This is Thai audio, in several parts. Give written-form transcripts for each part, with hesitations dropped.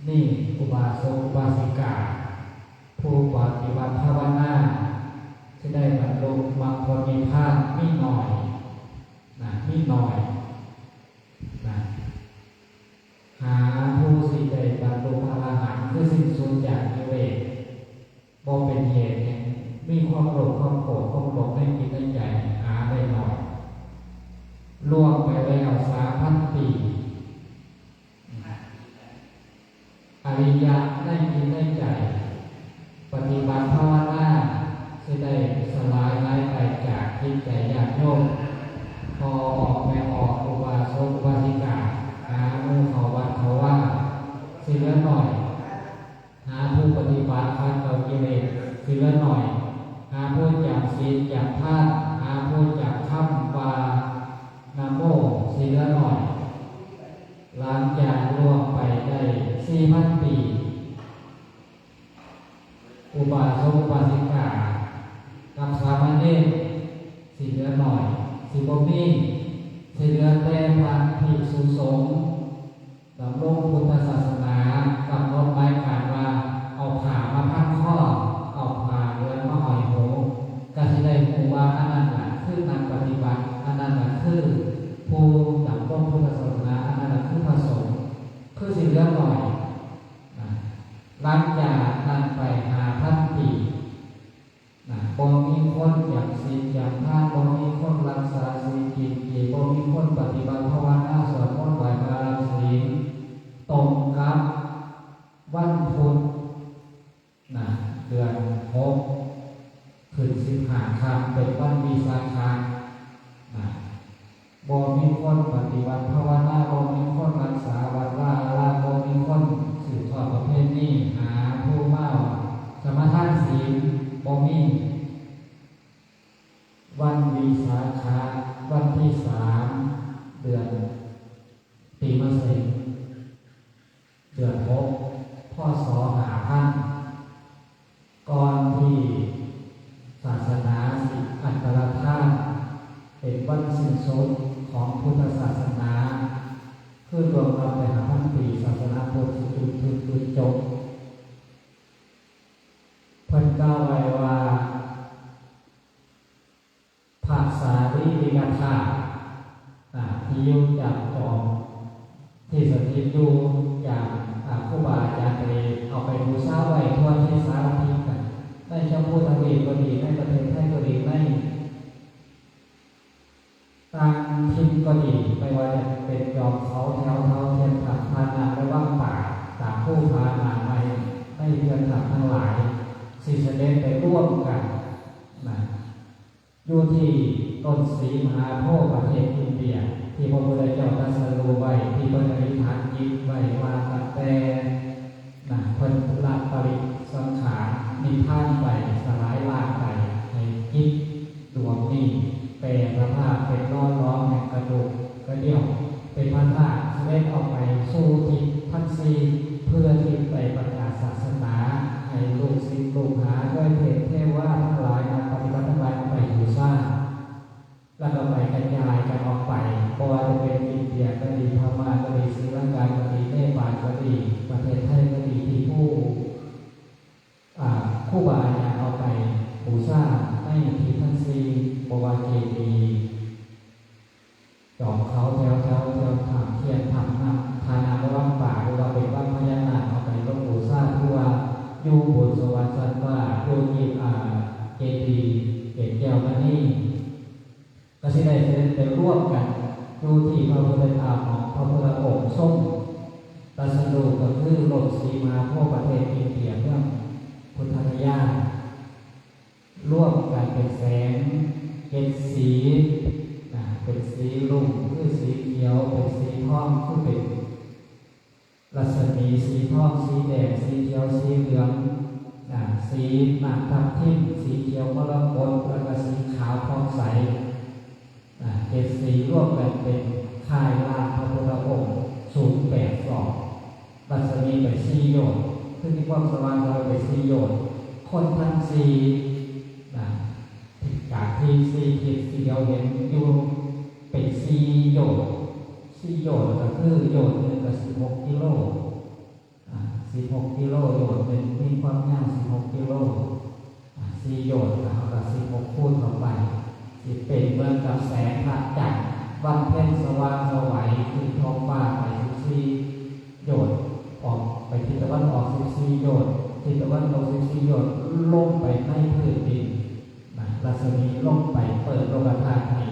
นี่อุบาสกอุบาสิกาผู้ปฏิบัติภาวนาจะได้บรรลุมรรคผลนิพพานไม่น้อยนะไม่น้อยนะหาผู้สิได้บรรลุพระอรหันต์คือสิ้นสุดจากกิเลสบ่เป็นเหตุเนี่ยมีความโลภความโกรธความหลงในจิตในใจหาได้น้อยล่วงไปแล้ว3,000 ปีอริยะได้จิตได้ใจปฏิบัติภาวนาจะได้สลายหายไปจากจิตใจญาติโยมพอออกแม่ออกอุบาสกอุบาสิกาหาหมู่เขาวัดเขาว่าสิเหลือหน่อยหาผู้ปฏิบัติขัดเกลากิเลสสิเหลือหน่อยหาผู้จำศีลจำธาตุหาผู้จำคำว่านะโมสิเหลือหน่อยหลังจากล่วงไปได้4,000 ปีอุบาสกอุบาสิกากับสามเณรสิเหลือหน่อยสิบ่มีสิเหลือแต่พระภิกษุสงฆ์ดำรงพุทธศาสนากำหนดหมายการว่าเอาผ้ามาพันข้อเอาผ้าเรือนมาห้อยหูก็สิได้รู้ว่าอันนั้นน่ะคือนักปฏิบัติอันนั้นน่ะคือผู้ดำรงพุทธศาสนาอันนั้นน่ะคือพระสงฆ์คือสิเหลือหน่อยหลังจากนั้นไป5,000 ปีบ่มีคนอยากศีลอยากทานบ่มีคนรักษาศีลกินจีบ่มีคนปฏิบัติภาวนาสวดมนต์ไหว้พระรับศีลตรงกับวันพุธเดือน6ขึ้น15 ค่ำเป็นวันวิสาขะบ่มีคนปฏิบัติภาวนาบ่มีคนรักษาวัดว่าอารามบ่มีคนสืบทอดประเพณีหาผู้มาสมาทานศีลบ่มีวันวิสาขะวันที่3เดือนปีมะเสงเดือน6พ.ศ. 5000ก่อนที่ศาสนาสิอัตตธาตุเป็นวันสิ้นสุดของพุทธศาสนาคือรวมเราไป5,000 ปีศาสนาพุทธจุดจบเพิ่นกล่าวไว้ว่าภาษาลิลิกธาตุที่อยู่จากจอมที่สถิตอยู่จากครูบาอาจารย์เอาไปบูชาไว้ทั่วที่สารทิศกันในชมพูทวีปก็ดีในประเทศไทยก็ดีในต่างถิ่นก็ดีไม่ว่าจะเป็นยอมเขาแถวเท้าเทียนถักพานาและว่างป่าตามผู้พานาในเทียนถักทั้งหลายสิเสด็จไปร่วมกันอยู่ที่ต้นศรีมหาโพธิ์ประเทศอินเดียที่พระพุทธเจ้าตรัสรู้ไว้ที่พระอริยฐานจิตไว้ว่าตั้งแต่เพิ่นละปริสังขารนิพพานไปสลายล้างไปให้จิตดวงนี้แปลสภาพเป็นร้อนแห่งกระดูกกระเดี่ยวเป็นพระธาตุเล่นออกไปสู่ทิศทั้ง4เพื่อที่ไปประกาศศาสนาให้ลูกศิษย์ลูกหาด้วยเทวะทั้งหลายนักปฏิบัติทั้งหลายไปอยู่ซ่าแล้วก็ไปกระจายกันออกไปเพราะว่าจะเป็นอินเดียก็ดีพม่าก็ดีศรีลังกาก็ดีเนปาลก็ดีประเทศไทยก็ดีที่ผู้บาอาจารย์เอาไปบูชาให้ที่ทั้ง4บวรเจดีย์จอมเขาแถวถามเทียนถามน้ำทานาว่างป่าหรือว่าเป็นว่างพญานาคเอาไปลบบูชาทั่วอยู่บนสวรรค์สันว่าโยกีเจดีย์เกศแก้วมณีก็สิได้ไปร่วมกันดูที่พระพุทธธรรมของพระพุทธองค์ทรงตรัสรู้ก็คือโลกสีมาพวกประเทศอินเดียเรื่องพุทธคยาร่วมกันเป็นแสงเป็นสีเป็นสีลุ่งคือสีเขียวเป็นสีทองคือเป็นรัศมีสีทองสีแดงสีเขียวสีเหลืองสีหมากทับทิมสีเขียวมรกตแล้วก็สีขาวทองใสเป็นสีร่วมกันเป็นค่ายลานพระพุทธองค์สูง8 ศอกรัศมีไป4 โยชน์คือมีความสว่างเราไป4 โยชน์คนทั้ง4จากที่4ทิศที่เราเห็นอยู่เป็น4 โยชน์4 โยชน์ก็คือโยชน์หนึ่งก็16 กิโล 16 กิโลโยชน์เป็นมีความยาว16 กิโล4 โยชน์แล้วก็16 คูณเข้าไปสิเป็นเมืองกับแสงพระจันทร์วันเพ็ญสว่างไสวขึ้นท้องฟ้าไป14 โยชน์ออกไปทิศตะวันออก14 โยชน์ทิศตะวันตก14 โยชน์ลงไปในพื้นดินรัศมีลงไปเปิดโลกธาตุให้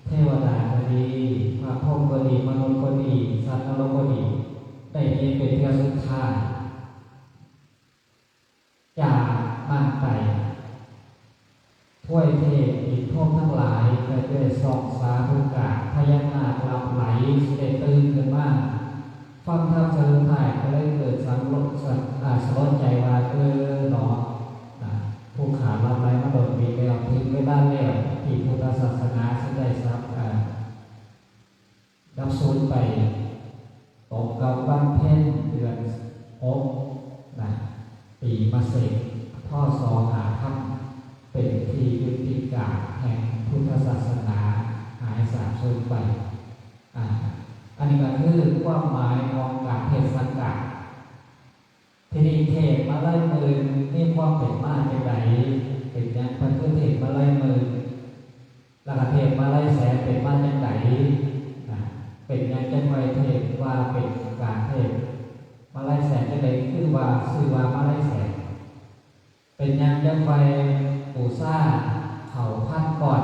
เทวดาก็ดีพระพรหมก็ดีมนุษย์ก็ดีสัตว์นรกก็ดีได้เห็นเป็นเทือกสุดท้ายจากบ้านไปถ้วยเทพอิฐทองทั้งหลายก็ได้ส่องสาธุกาพญานาคหลับไหลเสด็จตื่นขึ้นมาฟังธรรมเจริญถ่ายก็เลยเกิดสลดใจว่าหนอผู้ขาหลับไหลมาโดดมีไปเอาทิ้งไว้ด้านแล้วที่พุทธศาสนาซึ่งได้รับสูญไปตกกับวันเพ็ญเดือน6ปีมะเสงพ่อสอหาค่ำเป็นที่ยุติการแห่งพุทธศาสนาหายสาบสูญไปอันนี้ก็คือความหมายของการเทศน์การทีนี้เทศมาไล่มือนี่ความเป็นมาเป็นไหนเป็นยังพันธุ์เทศมาไล่มือแล้วก็เทศมาไล่แสนเป็นมาจังไหนเป็นยังจังไวเทศว่าเป็นการเทศมาไล่แสนจังไหนคือว่าชื่อว่ามาไล่แสนเป็นยังจังไวปูซ่าเขาพันก่อน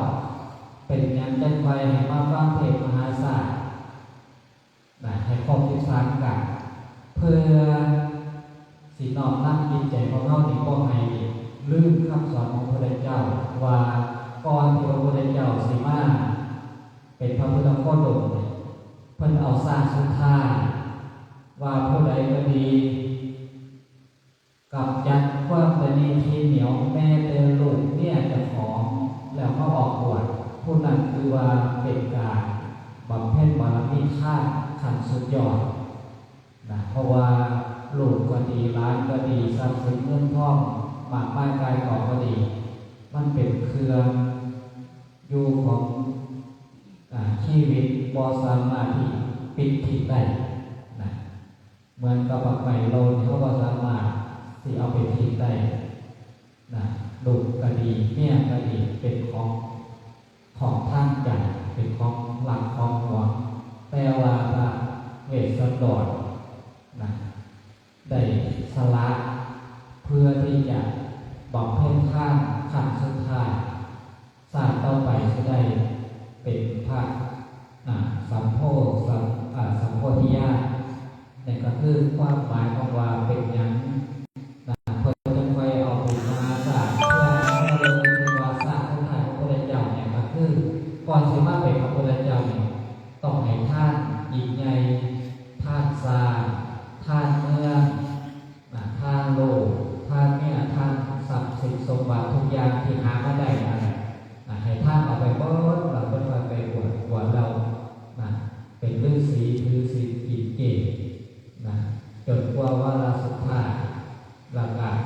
เป็นยังจังไวให้มาฟังเทศมหาศาลให้ครบ13กันเพื่อสิน้อมนั่งจิตใจของเราที่บ่ให้ลืมคำสอนของพระพุทธเจ้าว่าก่อนที่พระพุทธเจ้าสิมาเป็นพระพุทธโคดมเพิ่นเอาสร้างสุดท้ายว่าผู้ใดก็ดีกับยัดความตนีทีเหนียวแม่เตือนลูกเนี่ยจะของแล้วก็ออกบวชผู้นั้นคือว่าเป็นการบำเพ็ญบารมีขั้นสุดยอดเพราะว่าลูกก็ดีร้านก็ดีทรัพย์สินเงินทองมากมายกายกองก็ดีมันเป็นเครื่องอยู่ของชีวิตบ่สามารถที่ปิดทิ้งได้เหมือนกับบักไก่โลนเขาบ่สามารถที่เอาไปทิ้งได้ลูกก็ดีเมียก็ดีเป็นของท่านใจเป็นของหลักของหวงแต่ว่าเวสสันดรได้สละเพื่อที่จะบอกเพ่งท่านขั้นสุดท้ายศาสตร์ต่อไปจะได้เป็นพระสัมโพธิญาณนี่ก็คือความหมายของว่าเป็นอย่างเพื่อจะไปเอาบุญมาศาสตร์เพื่อให้เราเรียนว่าศาสตร์ของพระพุทธเจ้าเนี่ยก็คือก่อนที่มาเป็นพระพุทธเจ้าเนี่ยต้องให้ท่านยิ่งใหญ่ท่านศาสตร์ท่านเมืองท่านโลกท่านเนี่ยท่านทรัพย์สินสมบัติทุกอย่างที่หามาได้ให้ท่านเอาไปเบิ้ลเราเป็นไปบวชเราเป็นฤาษีถือศีลกินเจจนกว่าวาระสุดท้ายหลักการ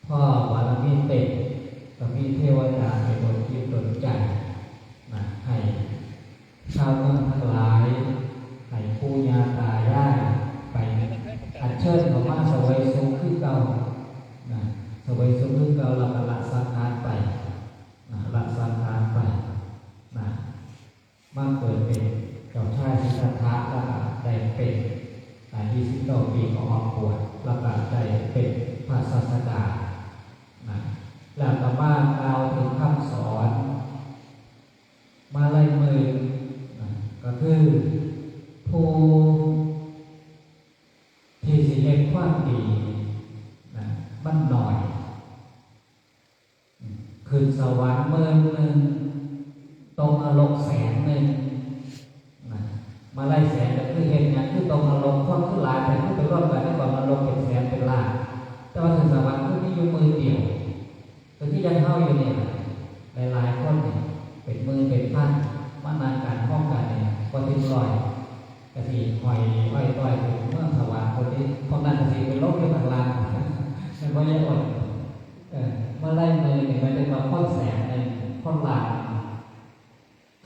พ่อบารมีเต็มก็มีเทวดาให้ดลจิตดลใจให้ชาวเมืองทั้งหลายให้ปู่ย่าตายายไปอัญเชิญเขามาสวยสุขขึ้นเก่าสวยสุขขึ้นเก่าเราก็ละสังขารไปละสังขารไปมาเกิดเป็นเจ้าชายสิทธัตถะแล้วก็ได้เป็น29 ปีของออกบวชแล้วก็ได้เป็นพระศาสดาแล้วก็มากล่าวถึงคำสอนมาไล่มือก็คือผู้ที่สิเห็นความดีมันหน่อยขึ้นสวรรค์เมืองหนึ่งตรงนรกแสนหนึ่งมาไล่แสนก็คือเห็นอย่างคือตรงนรกคนคือหลายแต่คือไปร่วมกันได้ก่อนนรกเป็นแสนเป็นล้านแต่ว่าถึงสวรรค์คือมีอยู่มือเดียวแต่ที่ยังเข้าอยู่เนี่ยหลายๆคนเป็นมือเป็นพันมานานการป้องกันเนี่ยก็ทิ้งรอยกระสีหอยห้อยต้อยถึงเมื่อสวรรค์คนนี้คนนั้นกระสีเป็นโลกที่ต่างลานมันก็ยังอดเมื่อไล่มือเนี่ยมันเป็นมาข้นแสนหนึ่งข้นล้าน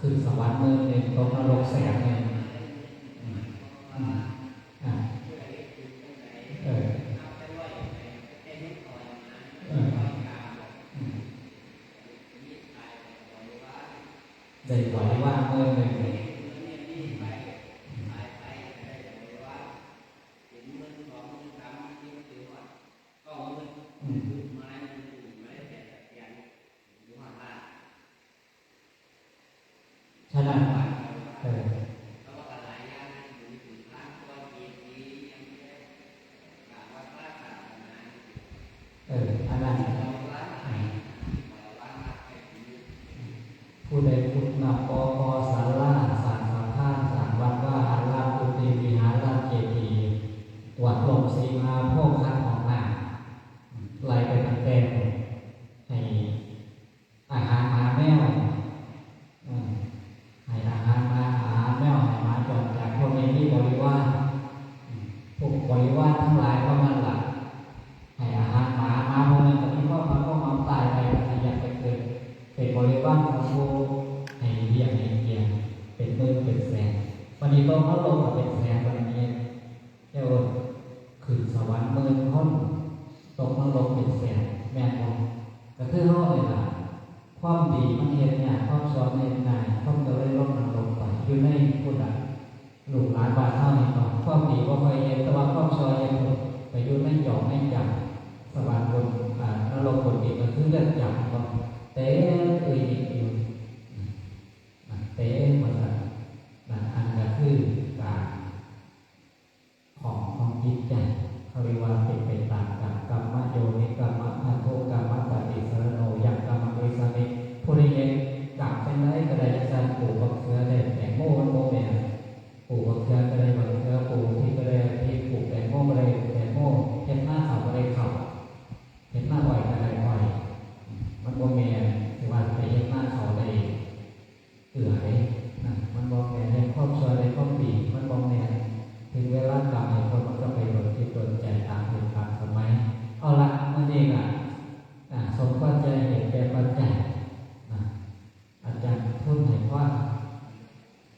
คือสวรรค์มือหนึ่งตรงนรกแสนหนึ่ง ใจไหวว่าเมื่อเลยฉะนั้นอันนั้นผู้ใดพุทธนาปอปอสาราสารสาธาสารวัดว่าอารามกุฏิวิหารเจดีย์วัดหลงสีมาโพกคันของหน้าไล่ไปตั้งแต่ให้อาหารหาแมวให้อาหารมาหาแมวให้มาจอดจากพวกนี้ที่บริวารพวกบริวารทั้งหลายก็มันหลักให้อาหารหมาพวกนั้นแต่ที่ว่ามันก็มาตายไปขยันไปเกิดเป็นบริวารของผู้ให้เลี้ยงให้เกียรติเป็นเบอร์เป็นแสนวันนี้ต้องเขาลงมาเป็นแสนวันนี้เจ้าขึ้นสวรรค์เมืองพ้นตกนรกเป็นแสนแม่ของกระทือเขาเลยล่ะความดีมันเห็นเนี่ยความสอนเห็นนายความก็เลยลดมันลงไปอยู่ในผู้ใดลูกหลานบาดเท่านี้ก่อนความดีก็เคยเห็นแต่ว่าความสอนเห็นไปอยู่ในหยอกในจับสวรรค์บนนรกบนอีกก็คือเรื่องจับก็เต้อีกอยู่เต้มันอันก็คือการของจิตใจเขาเรียกว่าเป็นไปตามกรรมกรรมโยนิกรรมพันโทกรรมปฏิสรโนยังกรรมวิสานิผู้ใดเห็นกรรมเป็นไรก็ได้จะปลูกบักเขือได้แต่โม่โม่เนี่ยปลูกบักเขือก็ได้บักเขือปลูกที่ก็ได้ที่ปลูกแต่โม่ก็ได้แต่โม่เห็นหน้าเขาก็ได้เขาเห็นหน้าไหวก็ได้ไหวมันโม่เนี่ยถือว่าไปเห็นหน้าเขาได้เอื่อยนะมันโม่เนี่ยในครอบครัวในครอบครัวมันโม่เนี่ยถึงเวลากลับให้คนมันก็ไปโดนที่โดนใจตามเหตุการณ์สมัยเอาละมันเองสมควรใจเห็นแก่ปัจจัยอาจารย์พูดเห็นว่า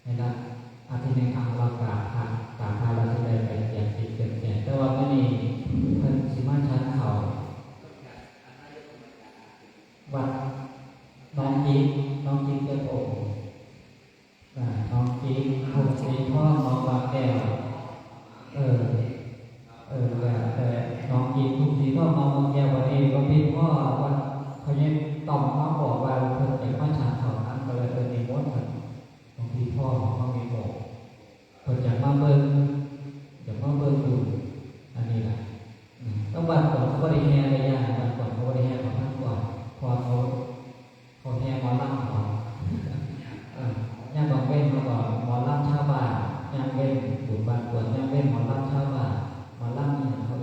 ในละอาทิตย์ในครั้งเรากราบพาเราจะได้ไปเปลี่ยนจิตเปลี่ยนแต่ว่าไม่มีเพิ่นสิมาชั้นเขาวัดน้องจีเกิดโอ่น้องจีหกสีพ่อน้องบางแก้วแต่น้องจีทุกทีพ่อน้องบางแก้ววันนี้ก็พี่พ่อว่าเขายังต่อมมาบอกว่าเพิ่นจะมาชั้นเขานั้นก็เลยเป็นนิมนต์บางทีพ่อเขามีบอกเพิ่นจะมาเบิ่งดูอันนี้แหละต้องบัดก่อนเขาได้แห่ได้ยากบัดก่อนเขาได้แห่ของท่านก่อนพอเขาแห่หมอลำเขาย่างบางเว้นเขาก็หมอลำชาวบ้านย่างเว้นบุญบานปวดย่างเว้นหมอลำชาวบ้านหมอลำนี่เขา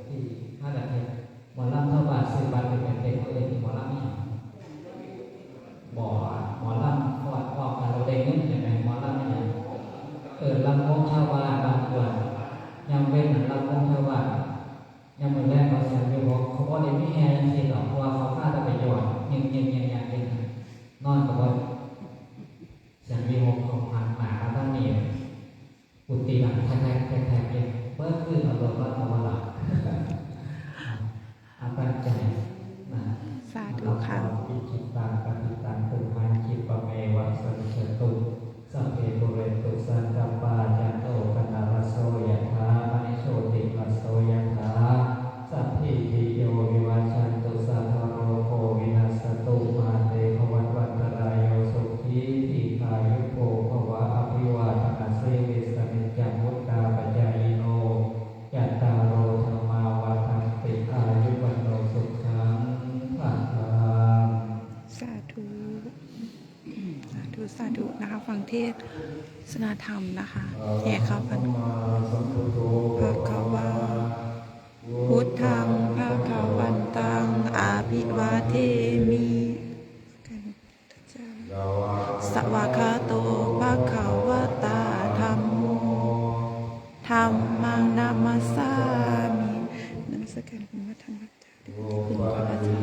ที่ห้าดับเพชรหมอลำชาวบ้านซื้อบัตรเป็นเขาที่หมอลำนี่บ่หมอลำออกมาเราได้เงินอย่างไรหมอลำนี่ลำวงชาวบ้านบางปวดย่างเว้นลำวงชาวบ้านย่างมือแรกเราเสียงอยู่เขาบอกเลยไม่แห่ยังสิหรอกเพราะว่าเขาฆ่าจะไปหยอดเงี้ยนอนกับว่าเสียงวีหกของพันหมาตั้งนี่ปุติหลังแทกเองเพิ่มขึ้นเอาลงว่าเอาหลับอาปัญใจนะสาธุค่ะปิจิตังปฏิตังตุมังคิปะเมวะสัจจตุสัพเพปุเรตุสันตัปปาจันโตปนะระโสยถามณิโชติปัสโสยถาสัพพิติโยวิวัชชันตุสัทธโรโควินัสตุมาเตภวัตวันตรายโยสุขีทีคายุโภภวะอภิวาทนาสิริสมิจจมุตตาปัจจายโนยัตตาโรธรรมาวาทันติอายุวันโนสุขังภะลังสาธุนะคะฟังเทศนาธรรมนะคะแห่ข้าวพันภะคะวาพุทธังภะคะวันตังอาภิวาเทมิสวากขาโตภะคะวะตาธัมโมธัมมังนามัสสามินมัสการคุณพระธรรมเจ้าคุณพระเจ้า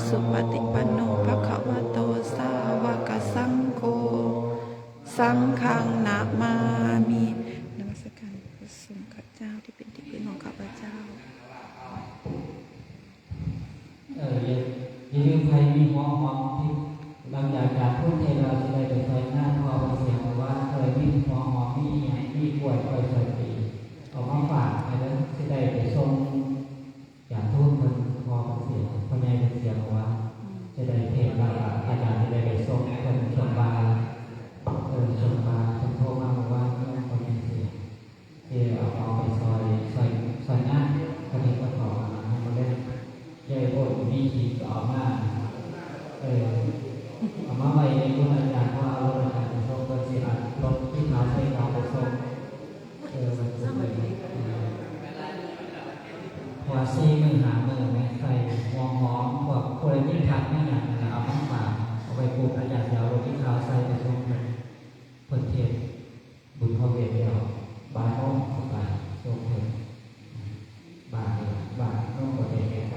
สุปฏิปันโนภะคะวะโตสาวกสังโฆสังฆังนามามินมัสการพระสงฆ์ข้าเจ้าที่เป็นที่พึ่งของข้าพเจ้าอย่าลืมใครมีหอมที่หลังจากพูดเทเราจะได้ไปท ช้หน้าพอเสียงว่าเคยมีพอหอมมีไงมีป่วยเคยปีเอามาฝากให้แล้วจะได้ไปส่งอย่างทุกคนพอเสียงพ่อใหญ่เสียงว่าจะได้เพจว่าอาจารย์จะได้ไปส่งคนชมบาชมบาชมโทรมาบอกว่าพ่อใหญ่เสียงที่เอาไปซอยหน้าก็มีก็ขอมาเล่นใหญ่โบดมีขีดออกมาเอามาไว้ในคุณอาจารย์เพราะเอารถอาจารย์ไปส่งก็สิรถที่เขาใช้เขาไปส่งมันจะเป็นพอซีมือหามือแม่ใส่หอมพวกคนยิ่งทักไม่อย่างนั้นเอามาฝากเอาไปปลูกอาจารย์เดี๋ยวรถที่เขาใส่ไปส่งเพิ่นเทศบุญพระเวทเดียวบาโน่เข้าไปส่งเพิ่นบาโน่ก็เป็นแก่ไป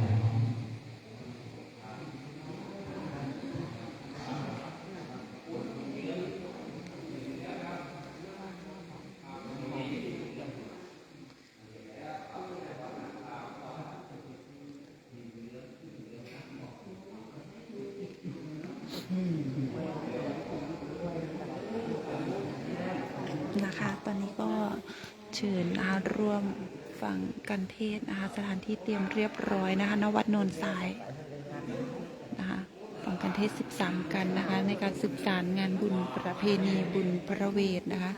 นะคะตอนนี้ก็เชิญนะคะร่วมฟังกันเทศนะคะสถานที่เตรียมเรียบร้อยนะคะณวัดโนนทรายนะคะฟังกันเทศ13กันนะคะในการสืบสารงานบุญประเพณีบุญพระเวทนะคะ